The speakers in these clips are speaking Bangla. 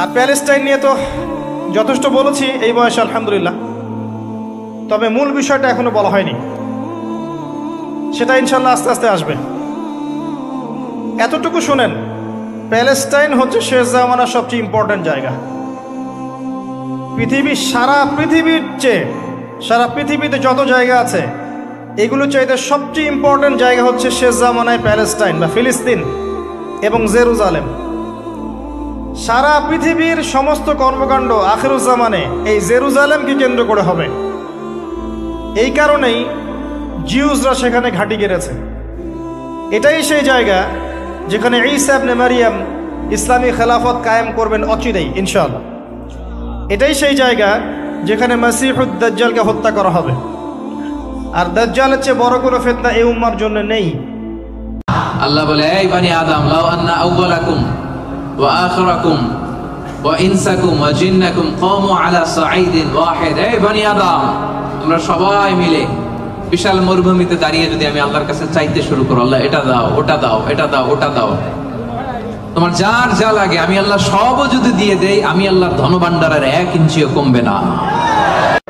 আর প্যালেস্টাইন নিয়ে তো যথেষ্ট বলেছি এই বয়সে আলহামদুলিল্লাহ, তবে মূল বিষয়টা এখনো বলা হয়নি, সেটা ইনশাল্লাহ আস্তে আস্তে আসবে। এতটুকু শুনেন, প্যালেস্টাইন হচ্ছে শেষ জামানার সবচেয়ে ইম্পর্টেন্ট জায়গা। সারা পৃথিবীর চেয়ে, সারা পৃথিবীতে যত জায়গা আছে এগুলো চাইতে সবচেয়ে ইম্পর্টেন্ট জায়গা হচ্ছে শেষ জামানায় প্যালেস্টাইন বা ফিলিস্তিন এবং জেরুজালেম। সারা পৃথিবীর সমস্ত কর্মকাণ্ড আখিরুজ্জামানে এই জেরুজালেমকে কেন্দ্র করে হবে। এই কারণেই জিউসরা সেখানে ঘাঁটি গেড়েছে। এটাই সেই জায়গা যেখানে ঈসা ইবনে মারিয়াম ইসলামী খেলাফত কায়েম করবেন অচিরেই ইনশাআল্লাহ। এটাই সেই জায়গা যেখানে মাসিহুদ দাজ্জালকে হত্যা করা হবে। আর দাজ্জালের চেয়ে বড় কোনো ফিতনা এই উম্মার জন্য নেই। আল্লাহ বলে, এই বনি আদম, লাউ আন্না আউওয়ালাকুম ওয়া আখিরাকুম ওয়া ইনসাকুম ওয়া জিন্নাকুম কামু আলা সাঈদিন ওয়াহিদ। এই বনি আদম, তোমরা সবাই মিলে বিশাল মরুভূমিতে দাঁড়িয়ে যদি আমি আল্লাহর কাছে চাইতে শুরু করো, আল্লাহ এটা দাও, ওটা দাও, এটা দাও, ওটা দাও, তোমার যার যা লাগে আমি আল্লাহ সবও যদি দিয়ে দেই, আমি আল্লাহর ধনভাণ্ডারের 1 ইঞ্চিও কমবে না।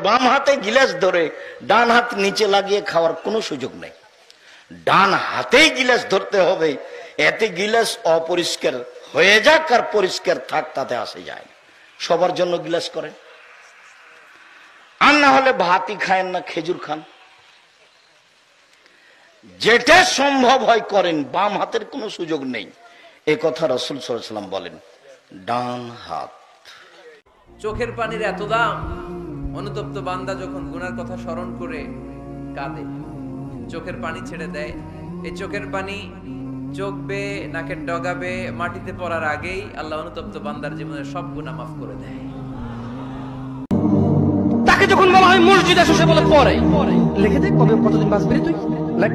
বাম হাতে গিলাস ধরে ডান হাত নিচে লাগিয়ে খাওয়ার কোনো সুযোগ নেই। ডান হাতেই গিলাস ধরতে হবে, এতে গিলাস অপরিষ্কার হয়ে যাক আর পরিষ্কার থাক তাতে আসে যায়। সবার জন্য গিলাস করেন, আর না হলে ভাতই খায়েন না, খেজুর খান, যেটা সম্ভব হয় করেন। বাম হাতের কোনো সুযোগ নেই, এ কথা রাসূল সাল্লাল্লাহু আলাইহি ওয়াসাল্লাম বলেন। ডান হাত। চোখের পানির এত দাম, অনুতপ্ত বান্দা যখন গুনার কথা স্মরণ করে কাঁদে, চোখের পানি ছেড়ে দেয়। এই চোখের পানি চোখ বেয়ে নাকের ডগাবে মাটিতে পড়ার আগেই আল্লাহ অনুতপ্ত বান্দার জীবনের সব গুনাহ মাফ করে দেয়। তাকে যখন বলা হয় মসজিদে এসে, সে বলে পরে লিখে দে কবে কতদিন বাঁচবি রে তুই, লেখ।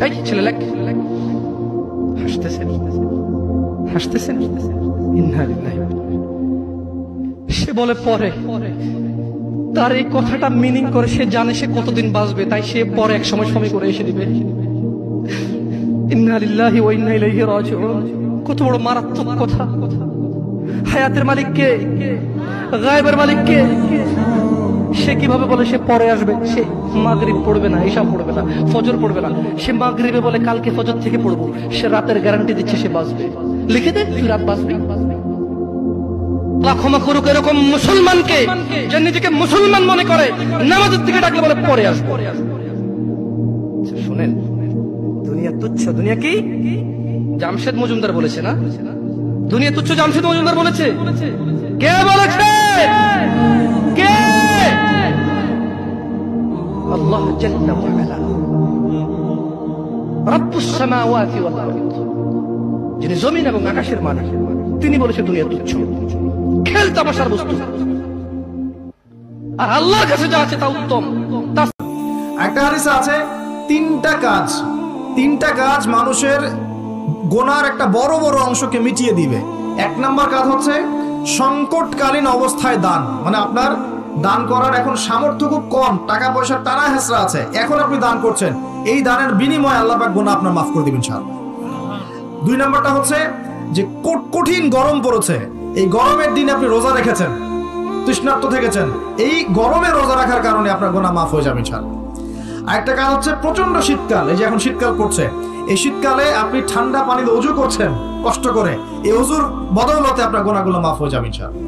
এই ছেলে লেখ। হাসতেছেন হাসতেছেন, ইন্না লিল্লাহি। সে বলে পরে। তার এই কথাটা মিনিং করে সে জানে সে কতদিন বাঁচবে, তাই সে পরে এক সময় সময় করে এসে দিবে। ইন্না লিল্লাহি ওয়া ইন্না ইলাইহি রাজিউন। কত বড় মারাত্মক কথা। হায়াতের মালিক কে? গায়েবের মালিক কে? সে কিভাবে বলে সে পরে আসবে? সে মাগরিব পড়বে না, ইশা পড়বে না, ফজর পড়বে না, সে মাগরিবে বলে কালকে ফজর থেকে পড়বো। সে রাতের গ্যারান্টি দিচ্ছে সে বাঁচবে। লিখে দে তুই রাত বাঁচবি। ক্ষমা করুক এরকম মুসলমানকে, যে নিজেকে মুসলমান মনে করে নামাজের দিকে ডাকলে বলে পরে আসবো। শুনেন, দুনিয়া তুচ্ছ। দুনিয়া কি? জামশেদ মজুমদার বলেছে না, দুনিয়া তুচ্ছ। জামশেদ মজুমদার বলেছে। কে বলেছে? কে? আল্লাহ জাল্লা ওয়া আলা, রব্বুস সামাওয়াতি ওয়াল আরদ, যিনি জমিন এবং আকাশের মালিক, তিনি বলেছে দুনিয়া তুচ্ছ, খেল তামাশার বস্তু। আর আল্লাহর কাছে যা আছে তা উত্তম। একটা হাদিসে আছে তিনটা কাজ মানুষের গোনার একটা বড় বড় অংশকে মিটিয়ে দিবে। 1 নম্বর কাজ হচ্ছে সংকটকালীন অবস্থায় দান। মানে আপনার দান করার এখন সামর্থ্য খুব কম, টাকা পয়সার টানা হেঁচড়া আছে, এখন আপনি দান করছেন, এই দানের বিনিময়ে আল্লাহ পাক গুনাহ আপনার মাফ করে দিবেন ইনশাআল্লাহ। 2 নম্বরটা হচ্ছে যে কঠিন গরম পড়েছে, এই গরমের দিনে আপনি রোজা রেখেছেন, তৃষ্ণার্ত থেকেছেন, এই গরমে রোজা রাখার কারণে আপনার গুনাহ মাফ হয়ে যাবে ইনশাআল্লাহ। আরেকটা কাজ হচ্ছে প্রচন্ড শীতকাল, এই যে এখন শীতকাল পড়ছে, এই শীতকালে আপনি ঠান্ডা পানিতে ওযু করছেন কষ্ট করে, এই ওযুর বদৌলতে আপনার গুনাহগুলো মাফ হয়ে যাবে ইনশাআল্লাহ।